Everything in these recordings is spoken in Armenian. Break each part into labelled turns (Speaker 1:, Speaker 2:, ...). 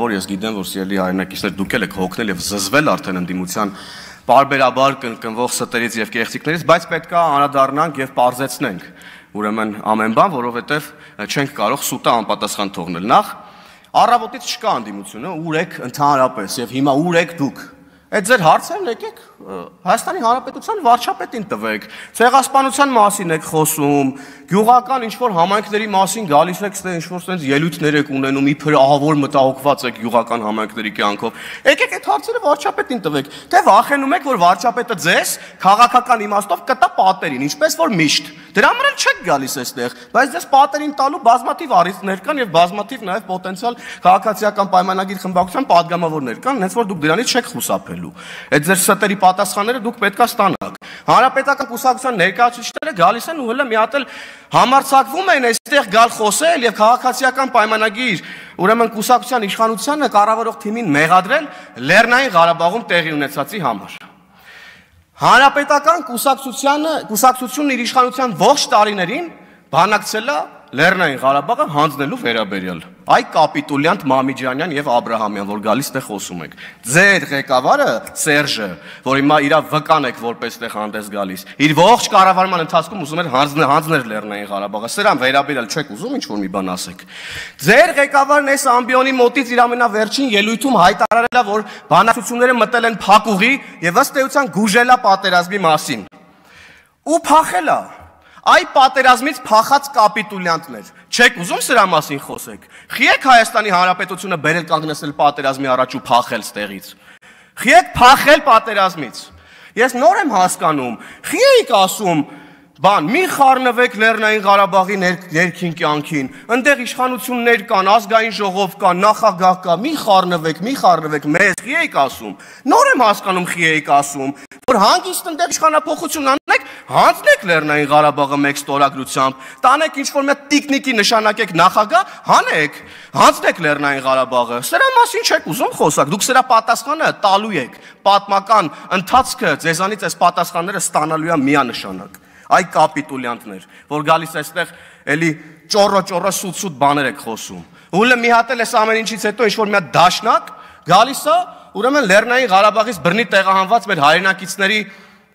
Speaker 1: որ ես գիտեմ, որ սիրելի հայրենակիցներ դուք եք հոգնել եւ զզվել արդեն ընդդիմության բարբերաբար կնկնվող ստերից եւ կեղծիքներից, բայց պետք է անդրադառնանք եւ պարզեցնենք ուրեմն ամեն բան, որովհետեւ չենք կարող սուտը անպատասխան թողնել։ Նախ առավոտից չկա ընդդիմությունը, ուր եք ընդհանրապես եւ հիմա ուր եք դուք։ Այդ ձեր հարցերն եկեք Հայաստանի Հանրապետության վարչապետին տվեք, ցեղասպանության մասին եք խոսում, գյուղական ինչ-որ համայնքների մասին գալիս եք, ինչ-որ sense ելույթներ եք ունենում, իբր ահավոր մտահոգված եք գյուղական համայնքների կյանքով։ Եկեք այդ հարցերը վարչապետին տվեք, թե վախենում եք, որ վարչապետը ձեզ քաղաքական իմաստով կտա պատերին, ինչպես որ միշտ։ Դրա համար էլ չեք գալիս այստեղ, բայց ձեզ պատերին տալու բազմաթիվ առիթներ կան եւ բազմաթիվ նաեւ պոտենցիալ քաղաքացիական պայմանագիր խմբակցության падգամավորներ կան, հենց որ դուք դրանից չեք խուսափելու։ Այդ ձեր ստերի պատասխանները դուք պետքա ստանաք։ Հանրապետական կուսակցության ներկայացուցիչները գալիս են ու հələ մի հատ էլ համարձակվում են այստեղ գալ խոսել եւ քաղաքացիական պայմանագիր, ուրեմն կուսակցության իշխանությանը կառավարող թիմին մեղադրել Լեռնային Ղարաբաղում տեղի ունեցածի համար։ Հանրապետական կուսակցությունն իր իշխանության ողջ տարիներին բանակցել է Լեռնային Ղարաբաղը հանձնելու վերաբերյալ։ Այ կապիտուլյանտ Մամիջանյան եւ Աբրահամյան, որ գալիս տեղ խոսում եք։ Ձեր ղեկավարը Սերժը, որ հիմա իր վկան եք որպես տեղ հանդես գալիս, իր ողջ կառավարման ընթացքում ուզում էր հանձնել Լեռնային Ղարաբաղը։ Սրան վերաբերյալ չեք ուզում ինչ-որ մի բան ասեք։ Ձեր ղեկավարն այս ամբիոնի մոտից իր ամենավերջին ելույթում հայտարարել է, որ բանակցությունները մտել են փակուղի եւ ըստ էության գուժելա պատերազմի մասին։ Ու փախել է։ Այ պատերազմից փախած կապիտուլյանտներ, չեք ուզում սրա մասին խոսեք։ Խիեք Հայաստանի Հանրապետությունը բերել կանգնեցնել պատերազմի առաջ ու փախել ստեղից։ Խիեք փախել պատերազմից։ Ես նոր եմ հասկանում, խի էիք ասում, բան, մի խառնվեք Լեռնային Ղարաբաղի ներքին կյանքին, այնտեղ իշխանություններ կան, ազգային ժողով կա, նախագահ կա, մի խառնվեք, մեզ խի էիք ասում։ Նոր եմ հասկանում խի էիք ասում, որ հանգիստ այնտեղ իշխանափոխություն անեք, հանձնեք Լեռնային Ղարաբաղը մեկ ստորագրությամբ, տանեք ինչ-որ մի տիկնիկի նշանակեք նախագահ, հանձնեք Լեռնային Ղարաբաղը։ Սրա մասին չեք ուզում խոսակ, դուք սրա պատասխանը տալու եք, պատմական ընթացքը ձեզանից այս պատասխանները ստանալու է միանշանակ։ Այ կապիտուլյանտներ, որ գալիս այստեղ էլի ճոռո սուտ բաներ եք խոսում։ Ուլը մի հատ էլ էս ամեն ինչից հետո ինչ-որ մի հատ դաշնակ գալիս է, ուրեմն Լեռնային Ղարաբաղից բռնի տեղահանված մեր հայրենակիցների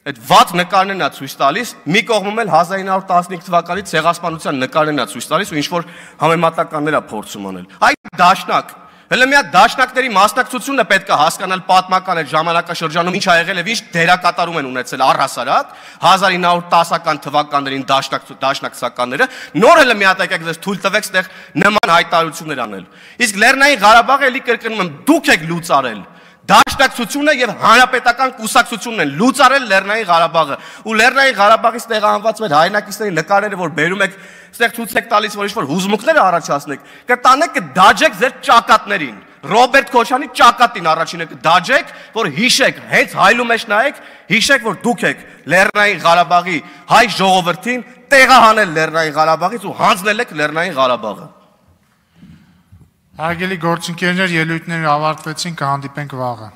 Speaker 1: այդ վատ նկարներն է ցույց տալիս, մի կողմում էլ 1915 թվականի ցեղասպանության նկարներն է ցույց տալիս ու ինչ-որ համեմատականներ է փորձում անել։ Այ դաշնակ Հələ մի հատ դաշնակների մասնակցությունը պետք է հասկանալ պատմական այդ ժամանակաշրջանում ինչ ա եղել եւ ինչ դերակատարում են ունեցել առհասարակ 1910-ական թվականներին դաշնակցականները նոր հələ մի հատ եկեք ձեզ թույլ տվեք ստեղ նման հայտարարություններ անել։ Իսկ Լեռնային Ղարաբաղը էլի կրկնում եմ դուք եք լուծարել Դաշնակցությունը եւ հանրապետական կուսակցությունն են լուծարել Լեռնային Ղարաբաղը ու Լեռնային Ղարաբաղից տեղահանված մեր հայրենակիցների նկարները որ բերում եք ստեղ ցույց եք տալիս որ ինչ-որ հուզմունքներ առաջացնեք կտանեք կդաջեք ձեր ճակատներին Ռոբերտ Քոչյանի ճակատին առաջինը կդաջեք որ հիշեք հենց հայլու մեջ նայեք հիշեք որ դուք եք Լեռնային Ղարաբաղի հայ ժողովրդին տեղահանել Լեռնային Ղարաբաղից ու հանձնել եք Լեռնային Ղարաբաղը
Speaker 2: Հարգելի գործընկերներ, ելույթները ավարտվեցին, կհանդիպենք վաղը։